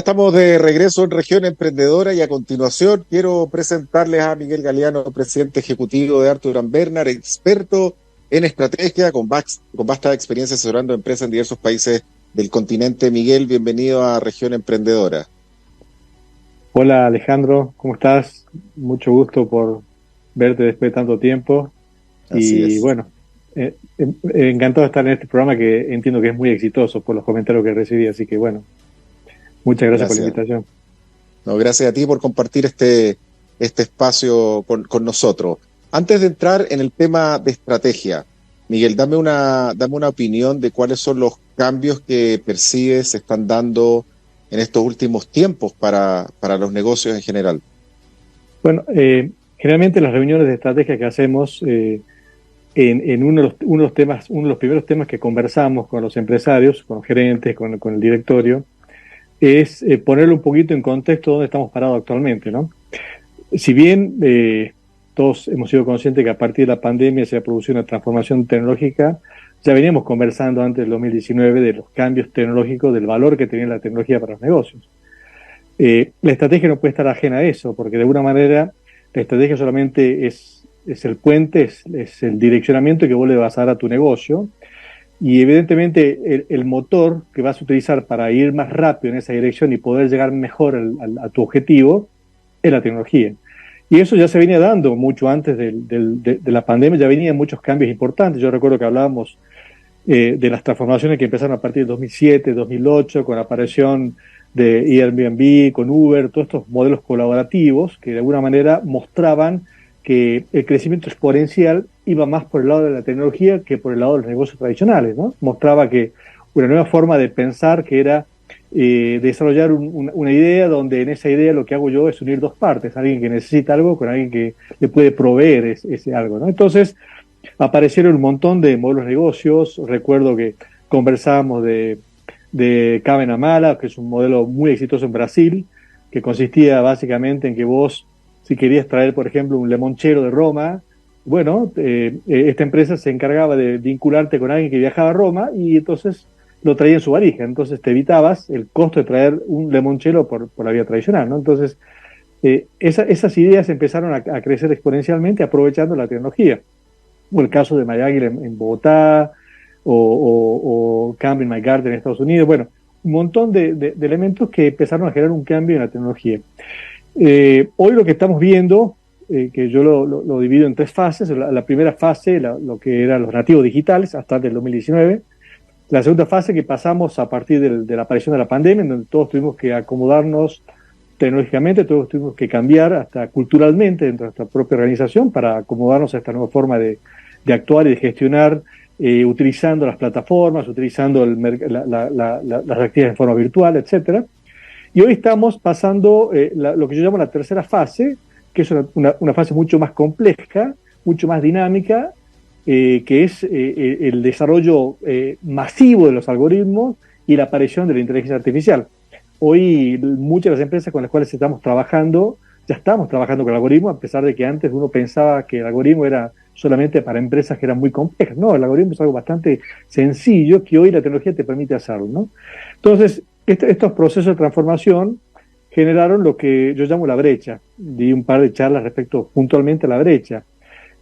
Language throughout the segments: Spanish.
estamos de regreso en Región Emprendedora y a continuación quiero presentarles a Miguel Galeano, presidente ejecutivo de Arthur & Bernard, experto en estrategia con vasta experiencia asesorando empresas en diversos países del continente. Miguel, bienvenido a Región Emprendedora. Hola Alejandro, ¿cómo estás? Mucho gusto por verte después de tanto tiempo Así y es. bueno, encantado de estar en este programa que entiendo que es muy exitoso por los comentarios que recibí, así que bueno, muchas gracias por la Gracias. invitación. No, gracias a ti por compartir este espacio con nosotros. Antes de entrar en el tema de estrategia, Miguel, dame una opinión de cuáles son los cambios que percibes se están dando en estos últimos tiempos para los negocios en general. Bueno, generalmente las reuniones de estrategia que hacemos, en uno de los primeros temas que conversamos con los empresarios, con los gerentes, con el directorio, es ponerlo un poquito en contexto donde estamos parados actualmente, ¿no? Si bien todos hemos sido conscientes que a partir de la pandemia se ha producido una transformación tecnológica, ya veníamos conversando antes del 2019 de los cambios tecnológicos, del valor que tenía la tecnología para los negocios. La estrategia no puede estar ajena a eso, porque de alguna manera la estrategia solamente es el puente, es el direccionamiento que vos le vas a dar a tu negocio, y evidentemente el motor que vas a utilizar para ir más rápido en esa dirección y poder llegar mejor a tu objetivo es la tecnología. Y eso ya se venía dando mucho antes de la pandemia, ya venían muchos cambios importantes. Yo recuerdo que hablábamos de las transformaciones que empezaron a partir de 2007, 2008, con la aparición de Airbnb, con Uber, todos estos modelos colaborativos que de alguna manera mostraban que el crecimiento exponencial iba más por el lado de la tecnología que por el lado de los negocios tradicionales, ¿no? Mostraba que una nueva forma de pensar que era desarrollar una idea donde en esa idea lo que hago yo es unir dos partes, alguien que necesita algo con alguien que le puede proveer ese algo, ¿no? Entonces aparecieron un montón de modelos de negocios. Recuerdo que conversábamos de Caben Amala, que es un modelo muy exitoso en Brasil, que consistía básicamente en que vos, si querías traer, por ejemplo, un limonchero de Roma, bueno, esta empresa se encargaba de vincularte con alguien que viajaba a Roma y entonces lo traía en su valija. Entonces te evitabas el costo de traer un limonchero por la vía tradicional, ¿no? Entonces, esas ideas empezaron a crecer exponencialmente aprovechando la tecnología. O el caso de Mayagüez en Bogotá, o Camp in My Garden en Estados Unidos. Bueno, un montón de elementos que empezaron a generar un cambio en la tecnología. Hoy lo que estamos viendo, que yo lo divido en tres fases. La primera fase, lo que eran los nativos digitales, hasta el 2019. La segunda fase que pasamos a partir de la aparición de la pandemia, en donde todos tuvimos que acomodarnos tecnológicamente, todos tuvimos que cambiar hasta culturalmente dentro de nuestra propia organización para acomodarnos a esta nueva forma de actuar y de gestionar, utilizando las plataformas, utilizando las actividades en forma virtual, etcétera. Y hoy estamos pasando lo que yo llamo la tercera fase, que es una fase mucho más compleja, mucho más dinámica, que es el desarrollo masivo de los algoritmos y la aparición de la inteligencia artificial. Hoy muchas de las empresas con las cuales estamos trabajando, ya estamos trabajando con el algoritmo, a pesar de que antes uno pensaba que el algoritmo era solamente para empresas que eran muy complejas. No, el algoritmo es algo bastante sencillo que hoy la tecnología te permite hacerlo, ¿no? Entonces, estos procesos de transformación generaron lo que yo llamo la brecha. Di un par de charlas respecto puntualmente a la brecha.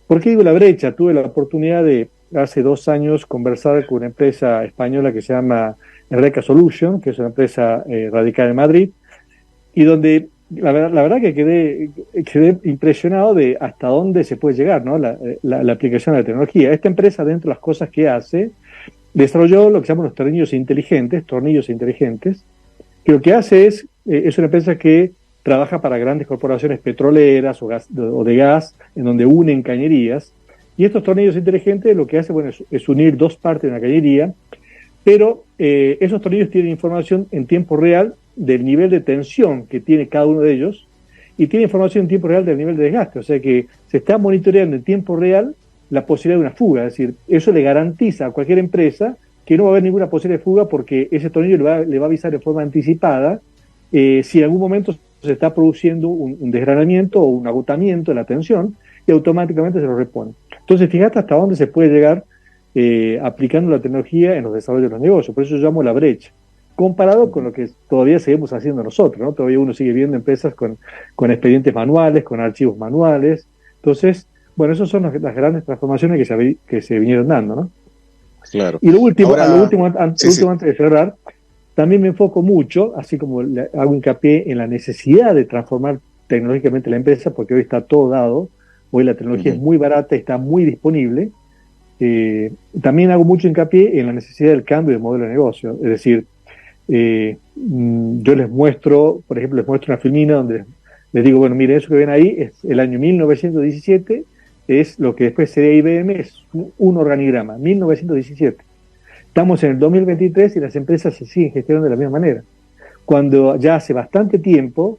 ¿Por qué digo la brecha? Tuve la oportunidad de, hace 2 años, conversar con una empresa española que se llama Eureka Solution, que es una empresa radicada en Madrid, y donde la verdad que quedé impresionado de hasta dónde se puede llegar, ¿no? La aplicación de la tecnología. Esta empresa, dentro de las cosas que hace, desarrolló lo que se llaman los tornillos inteligentes, que lo que hace es una empresa que trabaja para grandes corporaciones petroleras o de gas, en donde unen cañerías, y estos tornillos inteligentes lo que hace, bueno, es unir dos partes de una cañería, pero esos tornillos tienen información en tiempo real del nivel de tensión que tiene cada uno de ellos, y tiene información en tiempo real del nivel de desgaste, o sea que se está monitoreando en tiempo real la posibilidad de una fuga. Es decir, eso le garantiza a cualquier empresa que no va a haber ninguna posibilidad de fuga, porque ese tornillo le va a avisar de forma anticipada si en algún momento se está produciendo un desgranamiento o un agotamiento de la tensión, y automáticamente se lo repone. Entonces, fíjate hasta dónde se puede llegar aplicando la tecnología en los desarrollos de los negocios. Por eso yo llamo la brecha. comparado con lo que todavía seguimos haciendo nosotros, ¿no? Todavía uno sigue viendo empresas con expedientes manuales, con archivos manuales. Entonces, bueno, esas son las grandes transformaciones que se vinieron dando, ¿no? Claro. Y lo último, Ahora, sí, sí. antes de cerrar, también me enfoco mucho, así como hago hincapié en la necesidad de transformar tecnológicamente la empresa, porque hoy está todo dado, hoy la tecnología es muy barata y está muy disponible. También hago mucho hincapié en la necesidad del cambio de modelo de negocio, es decir, yo les muestro, por ejemplo, les muestro una filmina donde les digo, bueno, miren, eso que ven ahí es el año 1917, es lo que después sería IBM, es un organigrama, 1917. Estamos en el 2023 y las empresas se siguen gestionando de la misma manera. Cuando ya hace bastante tiempo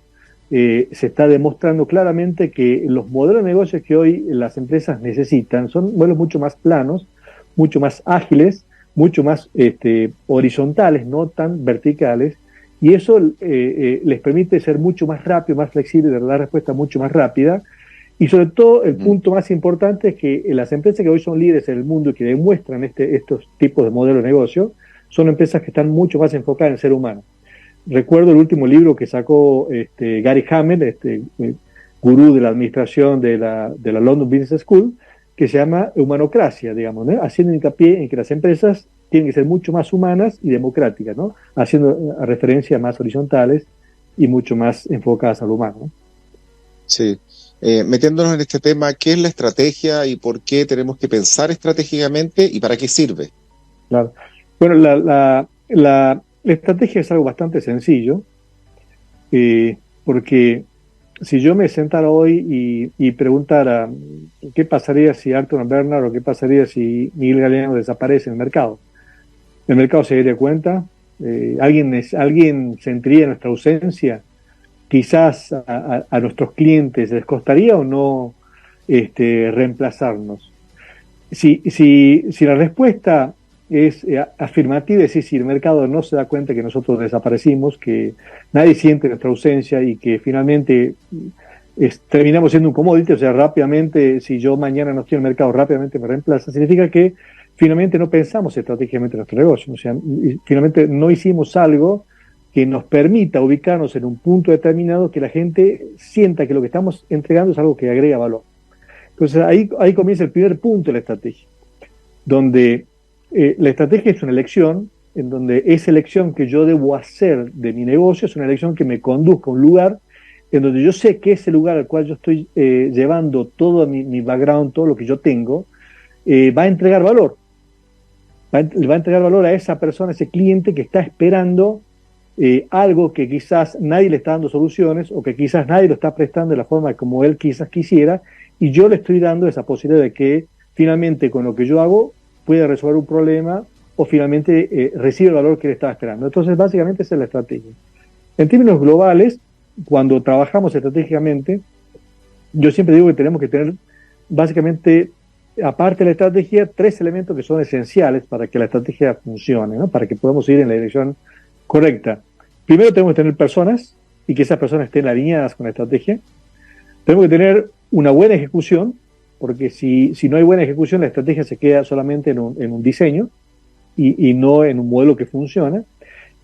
se está demostrando claramente que los modelos de negocios que hoy las empresas necesitan son modelos mucho más planos, mucho más ágiles, mucho más horizontales, no tan verticales, y eso les permite ser mucho más rápido, más flexible, dar respuesta mucho más rápida. Y sobre todo, el punto más importante es que las empresas que hoy son líderes en el mundo y que demuestran estos tipos de modelos de negocio son empresas que están mucho más enfocadas en el ser humano. Recuerdo el último libro que sacó Gary Hamel, gurú de la administración de la London Business School, que se llama Humanocracia, digamos, ¿no? Haciendo hincapié en que las empresas tienen que ser mucho más humanas y democráticas, ¿no? Haciendo referencia a más horizontales y mucho más enfocadas al humano, ¿no? Sí. Metiéndonos en este tema, ¿qué es la estrategia y por qué tenemos que pensar estratégicamente y para qué sirve? Claro. Bueno, la estrategia es algo bastante sencillo, porque si yo me sentara hoy y preguntara qué pasaría si Arthur Bernard o qué pasaría si Miguel Galeano desaparece en el mercado se daría cuenta, alguien sentiría nuestra ausencia, quizás a nuestros clientes les costaría o no reemplazarnos. Si la respuesta es afirmativa, es decir, si el mercado no se da cuenta que nosotros desaparecimos, que nadie siente nuestra ausencia y que finalmente terminamos siendo un commodity, o sea, rápidamente, si yo mañana no estoy en el mercado, rápidamente me reemplaza, significa que finalmente no pensamos estratégicamente en nuestro negocio, o sea, finalmente no hicimos algo que nos permita ubicarnos en un punto determinado que la gente sienta que lo que estamos entregando es algo que agrega valor. Entonces ahí comienza el primer punto de la estrategia, donde la estrategia es una elección, en donde esa elección que yo debo hacer de mi negocio es una elección que me conduzca a un lugar en donde yo sé que ese lugar al cual yo estoy llevando todo mi background, todo lo que yo tengo, va a entregar valor. Va a entregar valor a esa persona, a ese cliente que está esperando algo que quizás nadie le está dando soluciones o que quizás nadie lo está prestando de la forma como él quizás quisiera, y yo le estoy dando esa posibilidad de que finalmente con lo que yo hago pueda resolver un problema o finalmente recibe el valor que él estaba esperando. Entonces, básicamente esa es la estrategia. En términos globales, cuando trabajamos estratégicamente, yo siempre digo que tenemos que tener básicamente, aparte de la estrategia, tres elementos que son esenciales para que la estrategia funcione, ¿no? Para que podamos ir en la dirección correcta. Primero tenemos que tener personas y que esas personas estén alineadas con la estrategia. Tenemos que tener una buena ejecución, porque si no hay buena ejecución, la estrategia se queda solamente en un diseño y no en un modelo que funciona.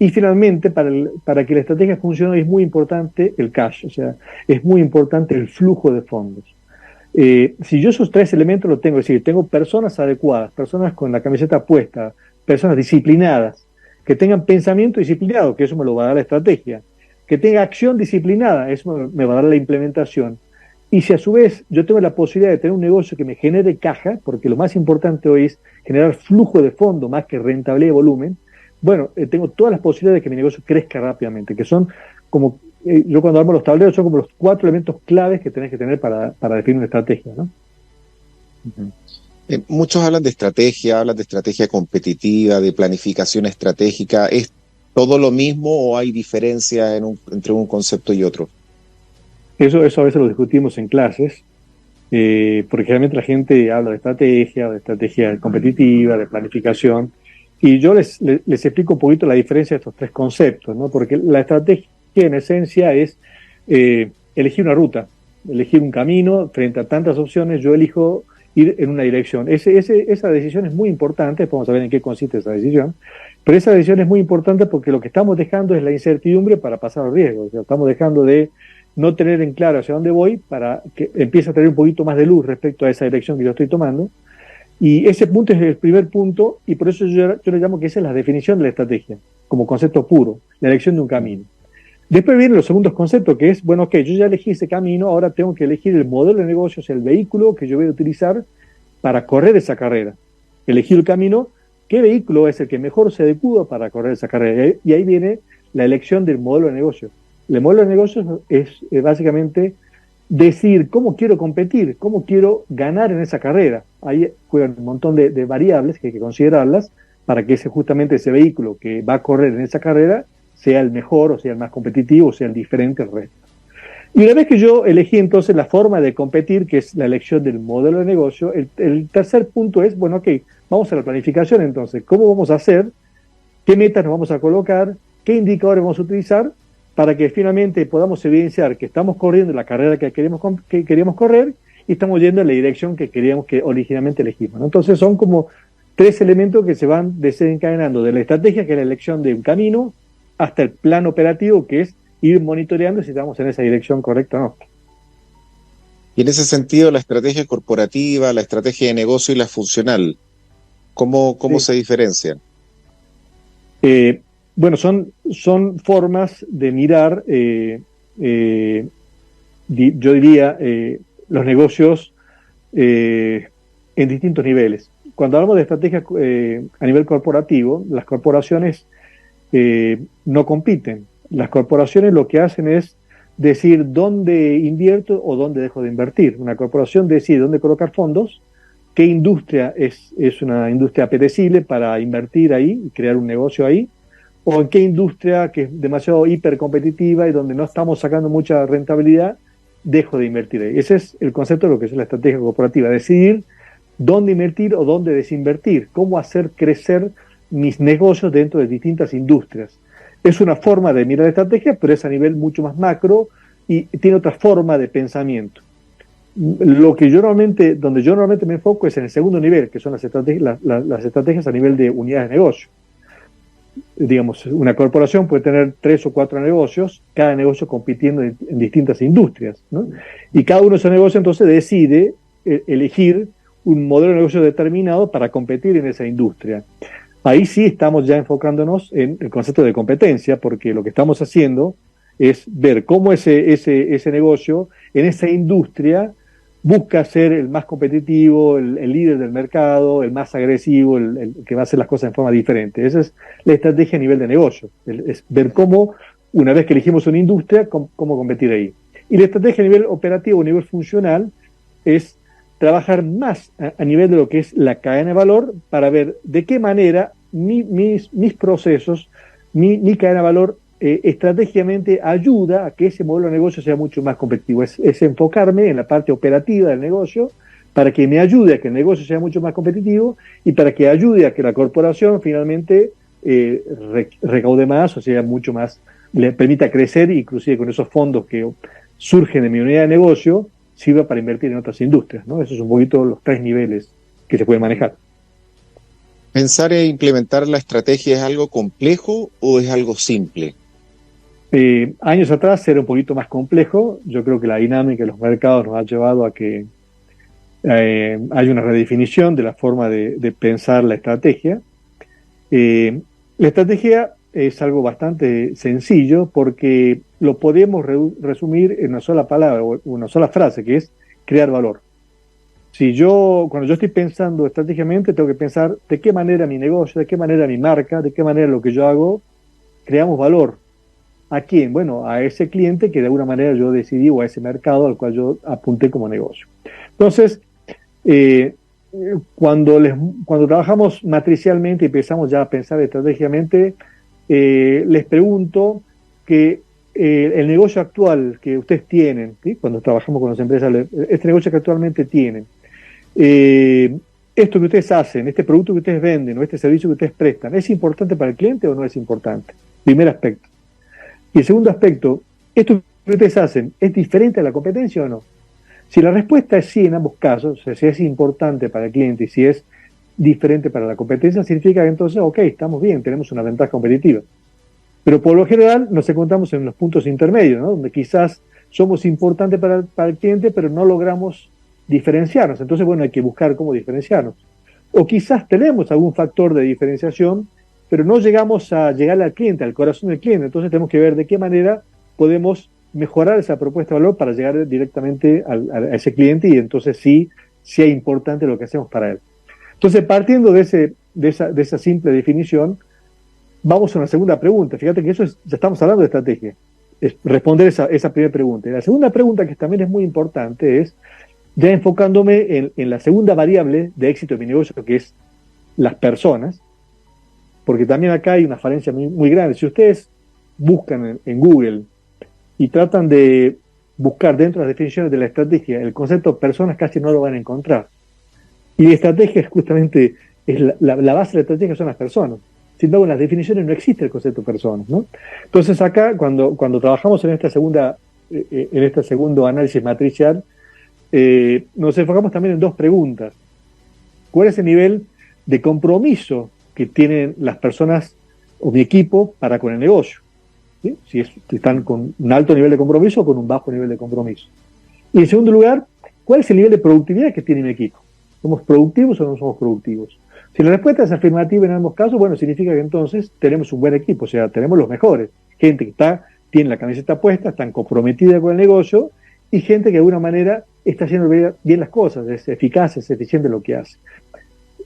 Y finalmente, para que la estrategia funcione es muy importante el cash, o sea, es muy importante el flujo de fondos. Si yo esos tres elementos los tengo, es decir, tengo personas adecuadas, personas con la camiseta puesta, personas disciplinadas, que tengan pensamiento disciplinado, que eso me lo va a dar la estrategia, que tenga acción disciplinada, eso me va a dar la implementación. Y si a su vez yo tengo la posibilidad de tener un negocio que me genere caja, porque lo más importante hoy es generar flujo de fondo más que rentabilidad y volumen, bueno, tengo todas las posibilidades de que mi negocio crezca rápidamente, que son como, yo cuando armo los tableros, son como los 4 elementos claves que tenés que tener para definir una estrategia, ¿no? Muchos hablan de estrategia competitiva, de planificación estratégica. ¿Es todo lo mismo o hay diferencia entre un concepto y otro? Eso a veces lo discutimos en clases, porque generalmente la gente habla de estrategia competitiva, de planificación, y yo les explico un poquito la diferencia de estos tres conceptos, ¿no? Porque la estrategia en esencia es elegir una ruta, elegir un camino frente a tantas opciones. Yo elijo ir en una dirección. Esa decisión es muy importante, vamos a ver en qué consiste esa decisión, pero esa decisión es muy importante porque lo que estamos dejando es la incertidumbre para pasar al riesgo. O sea, estamos dejando de no tener en claro hacia dónde voy para que empiece a tener un poquito más de luz respecto a esa dirección que yo estoy tomando. Y ese punto es el primer punto, y por eso yo le llamo que esa es la definición de la estrategia, como concepto puro, la elección de un camino. Después vienen los segundos conceptos, que es, bueno, ok, yo ya elegí ese camino, ahora tengo que elegir el modelo de negocio, o sea, el vehículo que yo voy a utilizar para correr esa carrera. Elegí el camino, ¿qué vehículo es el que mejor se adecua para correr esa carrera? Y ahí viene la elección del modelo de negocio. El modelo de negocio es básicamente decir cómo quiero competir, cómo quiero ganar en esa carrera. Ahí juegan un montón de variables que hay que considerarlas para que justamente ese vehículo que va a correr en esa carrera sea el mejor, o sea el más competitivo, o sea el diferente al resto. Y una vez que yo elegí entonces la forma de competir, que es la elección del modelo de negocio, el tercer punto es, bueno, ok, vamos a la planificación entonces. ¿Cómo vamos a hacer? ¿Qué metas nos vamos a colocar? ¿Qué indicadores vamos a utilizar para que finalmente podamos evidenciar que estamos corriendo la carrera que queríamos correr y estamos yendo en la dirección que queríamos que originalmente elegimos, ¿no? Entonces son como tres elementos que se van desencadenando de la estrategia, que es la elección de un camino, hasta el plan operativo, que es ir monitoreando si estamos en esa dirección correcta o no. Y en ese sentido, la estrategia corporativa, la estrategia de negocio y la funcional, ¿cómo Sí. se diferencian? Bueno, son formas de mirar, yo diría, los negocios en distintos niveles. Cuando hablamos de estrategia a nivel corporativo, las corporaciones no compiten. Las corporaciones lo que hacen es decir dónde invierto o dónde dejo de invertir. Una corporación decide dónde colocar fondos, qué industria es una industria apetecible para invertir ahí y crear un negocio ahí, o en qué industria que es demasiado hipercompetitiva y donde no estamos sacando mucha rentabilidad, dejo de invertir ahí. Ese es el concepto de lo que es la estrategia corporativa, decidir dónde invertir o dónde desinvertir, cómo hacer crecer mis negocios dentro de distintas industrias. Es una forma de mirar la estrategia, pero es a nivel mucho más macro y tiene otra forma de pensamiento. Donde yo normalmente me enfoco es en el segundo nivel, que son las estrategias a nivel de unidades de negocio. Digamos, una corporación puede tener 3 o 4 negocios, cada negocio compitiendo en distintas industrias, ¿no? Y cada uno de esos negocios entonces decide elegir un modelo de negocio determinado para competir en esa industria. Ahí sí estamos ya enfocándonos en el concepto de competencia, porque lo que estamos haciendo es ver cómo ese negocio en esa industria busca ser el más competitivo, el líder del mercado, el más agresivo, el que va a hacer las cosas en forma diferente. Esa es la estrategia a nivel de negocio, es ver cómo, una vez que elegimos una industria, cómo competir ahí. Y la estrategia a nivel operativo, a nivel funcional, es trabajar más a nivel de lo que es la cadena de valor para ver de qué manera mis procesos, mi cadena de valor estratégicamente ayuda a que ese modelo de negocio sea mucho más competitivo. Es enfocarme en la parte operativa del negocio para que me ayude a que el negocio sea mucho más competitivo y para que ayude a que la corporación finalmente recaude más, o sea, mucho más, le permita crecer, inclusive con esos fondos que surgen de mi unidad de negocio, sirva para invertir en otras industrias, ¿no? Esos son un poquito los 3 niveles que se pueden manejar. ¿Pensar e implementar la estrategia es algo complejo o es algo simple? Años atrás era un poquito más complejo. Yo creo que la dinámica de los mercados nos ha llevado a que hay una redefinición de la forma de pensar la estrategia. La estrategia es algo bastante sencillo porque lo podemos resumir en una sola palabra o una sola frase, que es crear valor. Cuando yo estoy pensando estratégicamente, tengo que pensar de qué manera mi negocio, de qué manera mi marca, de qué manera lo que yo hago, creamos valor. ¿A quién? Bueno, a ese cliente que de alguna manera yo decidí, o a ese mercado al cual yo apunté como negocio. Entonces, cuando trabajamos matricialmente y empezamos ya a pensar estratégicamente, les pregunto que el negocio actual que ustedes tienen, ¿sí? Cuando trabajamos con las empresas, este negocio que actualmente tienen, esto que ustedes hacen, este producto que ustedes venden o este servicio que ustedes prestan, ¿es importante para el cliente o no es importante? Primer aspecto. Y el segundo aspecto, ¿esto que ustedes hacen es diferente a la competencia o no? Si la respuesta es sí en ambos casos, o sea, si es importante para el cliente y si es diferente para la competencia, significa que entonces, ok, estamos bien, tenemos una ventaja competitiva. Pero por lo general nos encontramos en los puntos intermedios, ¿no? Donde quizás somos importantes para el cliente, pero no logramos diferenciarnos. Entonces, bueno, hay que buscar cómo diferenciarnos. O quizás tenemos algún factor de diferenciación, pero no llegamos a llegarle al cliente, al corazón del cliente. Entonces tenemos que ver de qué manera podemos mejorar esa propuesta de valor para llegar directamente a ese cliente y entonces sí sea importante lo que hacemos para él. Entonces, partiendo de esa simple definición, vamos a una segunda pregunta. Fíjate que ya estamos hablando de estrategia. Es responder esa primera pregunta. Y la segunda pregunta, que también es muy importante, es ya enfocándome en la segunda variable de éxito de mi negocio, que es las personas, porque también acá hay una falencia muy grande. Si ustedes buscan en Google y tratan de buscar dentro de las definiciones de la estrategia el concepto personas, casi no lo van a encontrar. Y la estrategia es justamente, la base de la estrategia son las personas. Sin embargo, en las definiciones no existe el concepto personas, ¿no? Entonces acá, cuando trabajamos en este segundo análisis matricial, nos enfocamos también en dos preguntas. ¿Cuál es el nivel de compromiso que tienen las personas o mi equipo para con el negocio? ¿Sí? Si están con un alto nivel de compromiso o con un bajo nivel de compromiso. Y en segundo lugar, ¿cuál es el nivel de productividad que tiene mi equipo? ¿Somos productivos o no somos productivos? Si la respuesta es afirmativa en ambos casos, bueno, significa que entonces tenemos un buen equipo, o sea, tenemos los mejores. Gente que tiene la camiseta puesta, están comprometida con el negocio, y gente que de alguna manera está haciendo bien las cosas, es eficaz, es eficiente en lo que hace.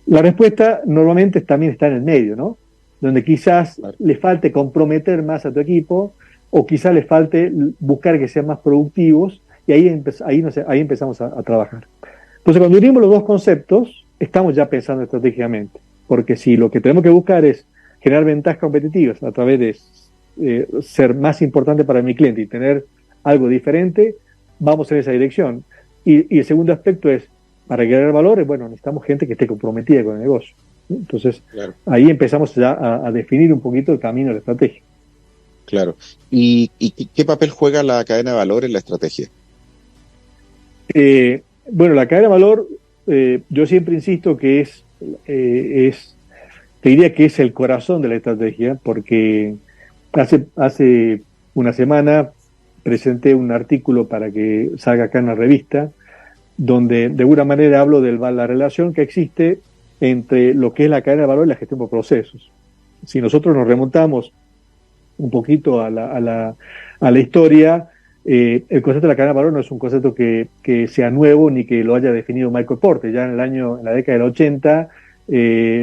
La respuesta normalmente también está en el medio, ¿no? Donde quizás le falte comprometer más a tu equipo, o quizás le falte buscar que sean más productivos, y ahí empezamos a trabajar. Entonces, cuando unimos los dos conceptos, estamos ya pensando estratégicamente, porque si lo que tenemos que buscar es generar ventajas competitivas a través de ser más importante para mi cliente y tener algo diferente, vamos en esa dirección. Y el segundo aspecto es, para generar valores, bueno, necesitamos gente que esté comprometida con el negocio. Entonces, claro, ahí empezamos ya a definir un poquito el camino de la estrategia. Claro. ¿Y qué papel juega la cadena de valor en la estrategia? Bueno, la cadena de valor, yo siempre insisto que te diría que es el corazón de la estrategia, porque hace una semana presenté un artículo para que salga acá en la revista, donde de alguna manera hablo de la relación que existe entre lo que es la cadena de valor y la gestión por procesos. Si nosotros nos remontamos un poquito a la historia, el concepto de la cadena de valor no es un concepto que sea nuevo ni que lo haya definido Michael Porter. Ya en la década del 80,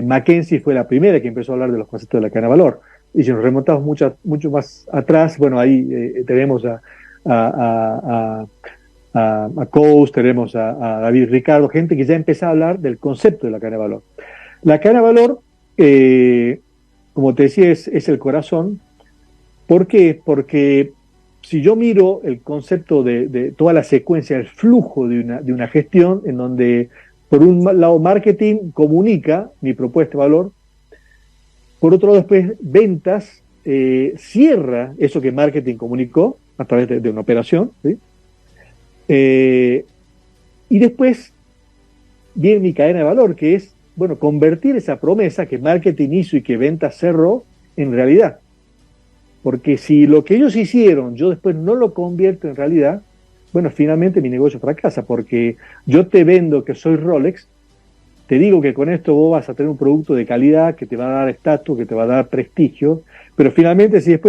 McKinsey fue la primera que empezó a hablar de los conceptos de la cadena de valor. Y si nos remontamos mucho más atrás, bueno, ahí tenemos a Coase, tenemos a David Ricardo, gente que ya empezó a hablar del concepto de la cadena de valor. La cadena de valor, como te decía, es el corazón. ¿Por qué? Porque si yo miro el concepto de toda la secuencia, el flujo de una gestión, en donde por un lado marketing comunica mi propuesta de valor, por otro lado después ventas cierra eso que marketing comunicó a través de una operación, ¿sí? Y después viene mi cadena de valor, que es, bueno, convertir esa promesa que marketing hizo y que ventas cerró en realidad. Porque si lo que ellos hicieron yo después no lo convierto en realidad, bueno, finalmente mi negocio fracasa, porque yo te vendo que soy Rolex, te digo que con esto vos vas a tener un producto de calidad que te va a dar estatus, que te va a dar prestigio, pero finalmente si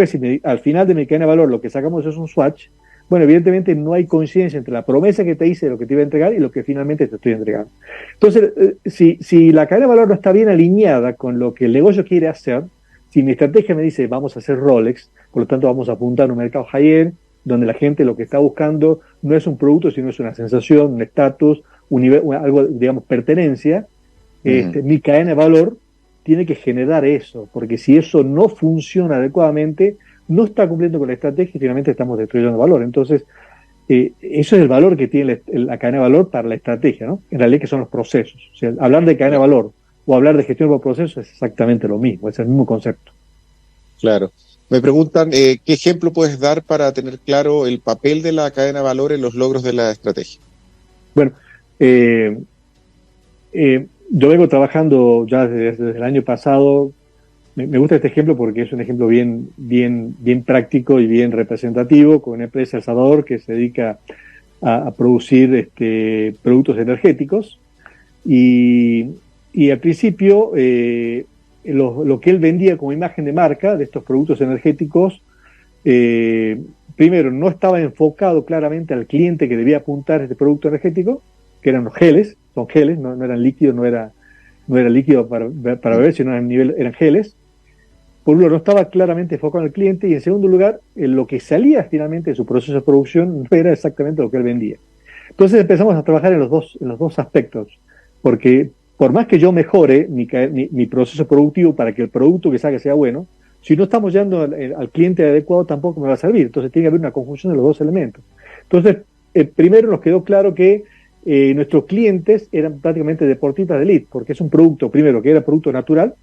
al final de mi cadena de valor lo que sacamos es un swatch, bueno, evidentemente no hay coincidencia entre la promesa que te hice de lo que te iba a entregar y lo que finalmente te estoy entregando. Entonces, si la cadena de valor no está bien alineada con lo que el negocio quiere hacer, si mi estrategia me dice vamos a hacer Rolex, por lo tanto vamos a apuntar a un mercado high-end, donde la gente lo que está buscando no es un producto, sino es una sensación, un estatus, algo, digamos, pertenencia, mi cadena de valor tiene que generar eso, porque si eso no funciona adecuadamente, no está cumpliendo con la estrategia y finalmente estamos destruyendo valor. Entonces, eso es el valor que tiene la cadena de valor para la estrategia, ¿no? En realidad que son los procesos. O sea, hablar de cadena de valor o hablar de gestión por procesos es exactamente lo mismo, es el mismo concepto. Claro. Me preguntan, ¿qué ejemplo puedes dar para tener claro el papel de la cadena de valor en los logros de la estrategia? Bueno, eh, yo vengo trabajando ya desde el año pasado. Me gusta este ejemplo porque es un ejemplo bien práctico y bien representativo, con una empresa El Salvador que se dedica a producir productos energéticos. Y, y al principio, lo que él vendía como imagen de marca de estos productos energéticos, eh, primero, no estaba enfocado claramente al cliente que debía apuntar este producto energético, que eran los geles, son geles, no eran líquidos, no era líquido para beber, sino eran geles. Por un lado, no estaba claramente enfocado en el cliente, y en segundo lugar, lo que salía finalmente de su proceso de producción no era exactamente lo que él vendía. Entonces empezamos a trabajar en los dos aspectos, porque por más que yo mejore mi proceso productivo para que el producto que saque sea bueno, si no estamos yendo al cliente adecuado tampoco me va a servir. Entonces tiene que haber una conjunción de los dos elementos. Entonces, primero nos quedó claro que nuestros clientes eran prácticamente deportistas de elite, porque es un producto, primero, que era producto natural.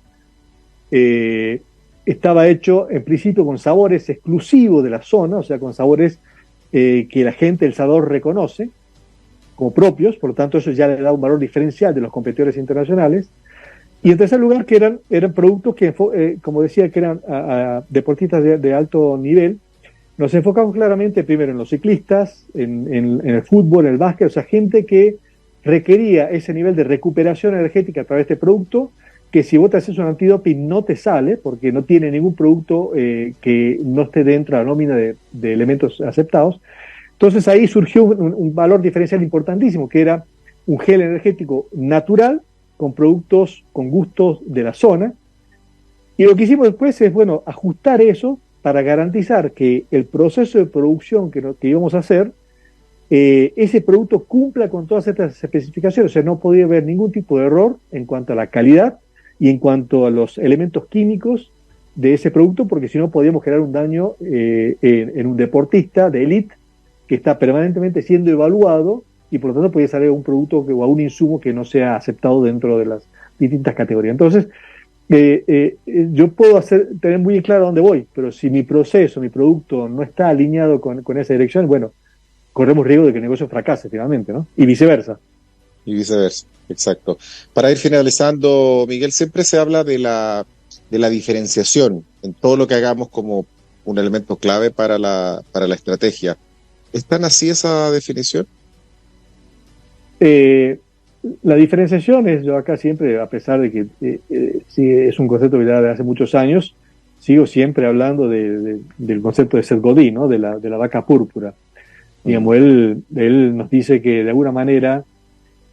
eh, Estaba hecho en principio con sabores exclusivos de la zona, o sea, con sabores que la gente del Salvador reconoce como propios, por lo tanto eso ya le da un valor diferencial de los competidores internacionales. Y en tercer lugar, que eran productos que, como decía, que eran a deportistas de alto nivel. Nos enfocamos claramente primero en los ciclistas, en el fútbol, en el básquet, o sea, gente que requería ese nivel de recuperación energética a través de este producto, que si vos te haces un antidoping no te sale, porque no tiene ningún producto que no esté dentro de la nómina de elementos aceptados. Entonces ahí surgió un valor diferencial importantísimo, que era un gel energético natural, con productos con gustos de la zona. Y lo que hicimos después es, bueno, ajustar eso para garantizar que el proceso de producción que íbamos a hacer, ese producto cumpla con todas estas especificaciones. O sea, no podía haber ningún tipo de error en cuanto a la calidad y en cuanto a los elementos químicos de ese producto, porque si no podíamos generar un daño en un deportista de élite que está permanentemente siendo evaluado, y por lo tanto podía salir un producto o a un insumo que no sea aceptado dentro de las distintas categorías. Entonces, yo puedo tener muy claro dónde voy, pero si mi proceso, mi producto no está alineado con esa dirección, bueno, corremos riesgo de que el negocio fracase finalmente, ¿no? Y viceversa. Y viceversa, exacto. Para ir finalizando, Miguel, siempre se habla de la diferenciación en todo lo que hagamos como un elemento clave para la estrategia. ¿Es tan así esa definición? Eh, la diferenciación es, yo acá siempre, a pesar de que sí es un concepto que ya de hace muchos años, sigo siempre hablando del concepto de Seth Godin, ¿no? De la vaca púrpura. Mm. Digamos, él nos dice que de alguna manera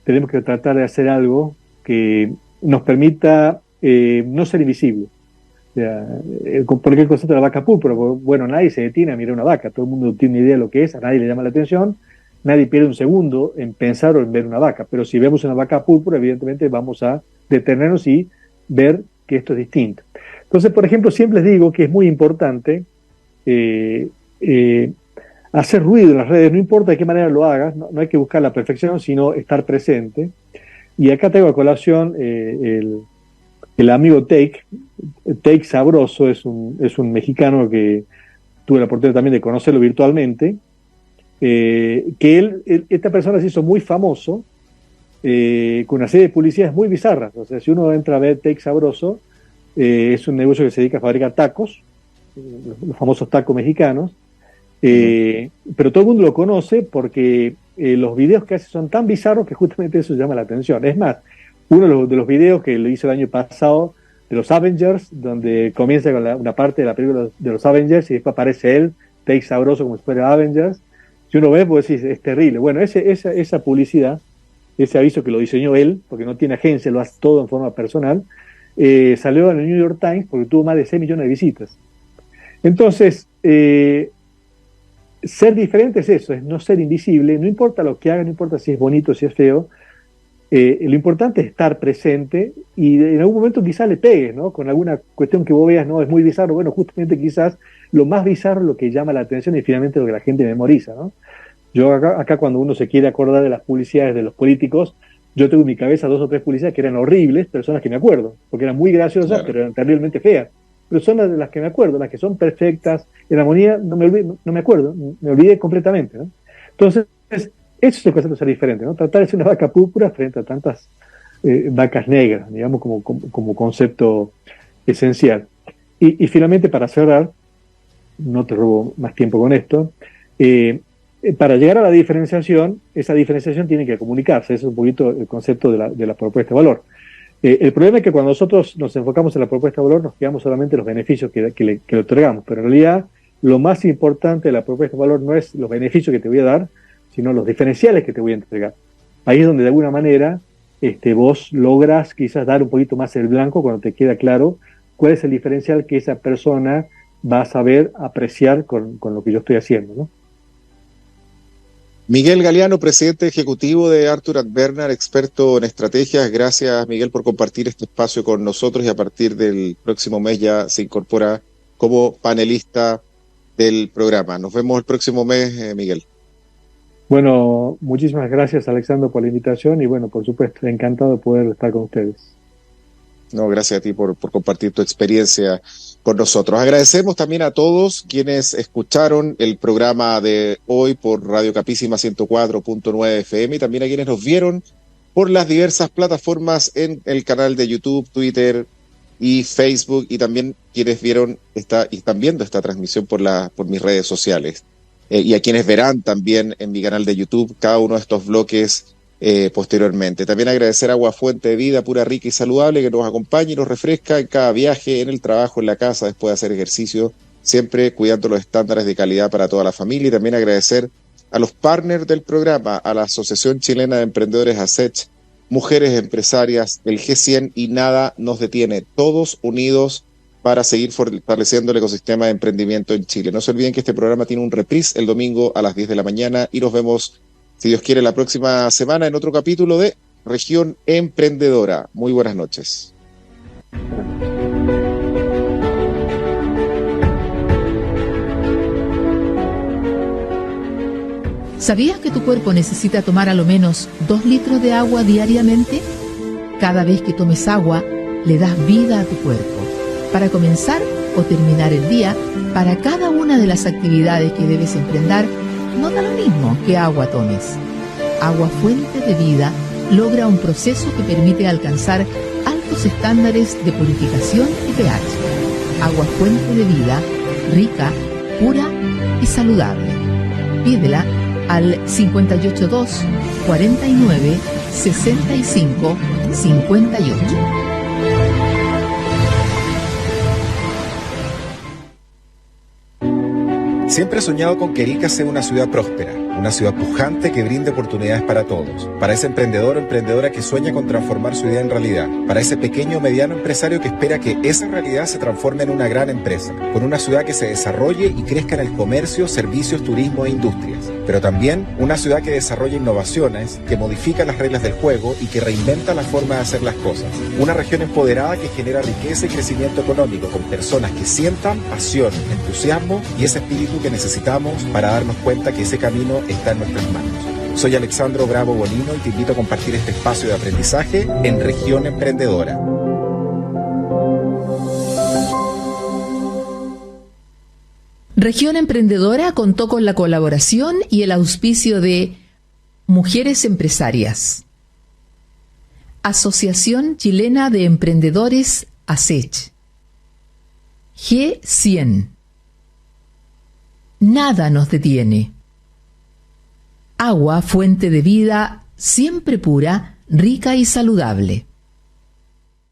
tenemos que tratar de hacer algo que nos permita no ser invisible. O sea, ¿por qué el concepto de la vaca púrpura? Porque, bueno, nadie se detiene a mirar una vaca, todo el mundo tiene una idea de lo que es, a nadie le llama la atención, nadie pierde un segundo en pensar o en ver una vaca, pero si vemos una vaca púrpura, evidentemente vamos a detenernos y ver que esto es distinto. Entonces, por ejemplo, siempre les digo que es muy importante eh, eh, hacer ruido en las redes, no importa de qué manera lo hagas, no hay que buscar la perfección, sino estar presente. Y acá tengo a colación el amigo Take Sabroso, es un mexicano que tuve la oportunidad también de conocerlo virtualmente, que esta persona se hizo muy famoso con una serie de publicidades muy bizarras. O sea, si uno entra a ver Take Sabroso, es un negocio que se dedica a fabricar tacos, los famosos tacos mexicanos, Ujú. pero todo el mundo lo conoce porque los videos que hace son tan bizarros que justamente eso llama la atención. Es más, uno de los videos que lo hizo el año pasado de los Avengers, donde comienza con una parte de la película de los Avengers y después aparece él, Take Sabroso como si fuera Avengers. Si uno ve, pues decís, es terrible. Bueno, esa publicidad, ese aviso que lo diseñó él, porque no tiene agencia, lo hace todo en forma personal, salió en el New York Times porque tuvo más de 6 millones de visitas. Entonces, ser diferente es eso, es no ser invisible, no importa lo que haga, no importa si es bonito, si es feo, lo importante es estar presente y en algún momento quizás le pegues, ¿no? Con alguna cuestión que vos veas, no, es muy bizarro, bueno, justamente quizás lo más bizarro es lo que llama la atención y finalmente lo que la gente memoriza, ¿no? Yo acá cuando uno se quiere acordar de las publicidades de los políticos, yo tengo en mi cabeza 2 o 3 publicidades que eran horribles, pero son las que me acuerdo, porque eran muy graciosas, Claro. pero eran terriblemente feas. Pero son las de las que me acuerdo, las que son perfectas, en armonía, no me acuerdo, me olvidé completamente, ¿no? Entonces, Eso es el concepto de ser diferente, ¿no? Tratar de ser una vaca púrpura frente a tantas vacas negras, digamos, como concepto esencial. Y finalmente, para cerrar, no te robo más tiempo con esto, para llegar a la diferenciación, esa diferenciación tiene que comunicarse, ese es un poquito el concepto de la propuesta de valor. El problema es que cuando nosotros nos enfocamos en la propuesta de valor, nos quedamos solamente en los beneficios que le otorgamos, pero en realidad lo más importante de la propuesta de valor no es los beneficios que te voy a dar, sino los diferenciales que te voy a entregar. Ahí es donde de alguna manera vos logras quizás dar un poquito más el blanco cuando te queda claro cuál es el diferencial que esa persona va a saber apreciar con lo que yo estoy haciendo, ¿no? Miguel Galeano, presidente ejecutivo de Arthur & Bernard, experto en estrategias. Gracias, Miguel, por compartir este espacio con nosotros y a partir del próximo mes ya se incorpora como panelista del programa. Nos vemos el próximo mes, Miguel. Bueno, muchísimas gracias, Alexandro, por la invitación y bueno, por supuesto, encantado de poder estar con ustedes. No, gracias a ti por compartir tu experiencia con nosotros. Agradecemos también a todos quienes escucharon el programa de hoy por Radio Capísima 104.9 FM y también a quienes nos vieron por las diversas plataformas en el canal de YouTube, Twitter y Facebook, y también quienes vieron y están viendo esta transmisión por mis redes sociales. Y a quienes verán también en mi canal de YouTube cada uno de estos bloques posteriormente. También agradecer a Agua Fuente de Vida, pura, rica y saludable, que nos acompaña y nos refresca en cada viaje, en el trabajo, en la casa, después de hacer ejercicio, siempre cuidando los estándares de calidad para toda la familia. Y también agradecer a los partners del programa, a la Asociación Chilena de Emprendedores ASECH, Mujeres Empresarias, el G100 y Nada Nos Detiene, todos unidos para seguir fortaleciendo el ecosistema de emprendimiento en Chile. No se olviden que este programa tiene un reprise el domingo a las 10 de la mañana y nos vemos, si Dios quiere, la próxima semana en otro capítulo de Región Emprendedora. Muy buenas noches. ¿Sabías que tu cuerpo necesita tomar a lo menos 2 litros de agua diariamente? Cada vez que tomes agua, le das vida a tu cuerpo. Para comenzar o terminar el día, para cada una de las actividades que debes emprender, no da lo mismo qué agua tomes. Agua Fuente de Vida logra un proceso que permite alcanzar altos estándares de purificación y pH. Agua Fuente de Vida, rica, pura y saludable. Pídela al 582 49 65 58. Siempre he soñado con que Arica sea una ciudad próspera, una ciudad pujante que brinde oportunidades para todos. Para ese emprendedor o emprendedora que sueña con transformar su idea en realidad. Para ese pequeño o mediano empresario que espera que esa realidad se transforme en una gran empresa. Con una ciudad que se desarrolle y crezca en el comercio, servicios, turismo e industrias. Pero también una ciudad que desarrolla innovaciones, que modifica las reglas del juego y que reinventa la forma de hacer las cosas. Una región empoderada que genera riqueza y crecimiento económico con personas que sientan pasión, entusiasmo y ese espíritu que necesitamos para darnos cuenta que ese camino está en nuestras manos. Soy Alexandro Bravo Bonino y te invito a compartir este espacio de aprendizaje en Región Emprendedora. Región Emprendedora contó con la colaboración y el auspicio de Mujeres Empresarias, Asociación Chilena de Emprendedores ASECH, G100, Nada Nos Detiene, Agua Fuente de Vida, siempre pura, rica y saludable.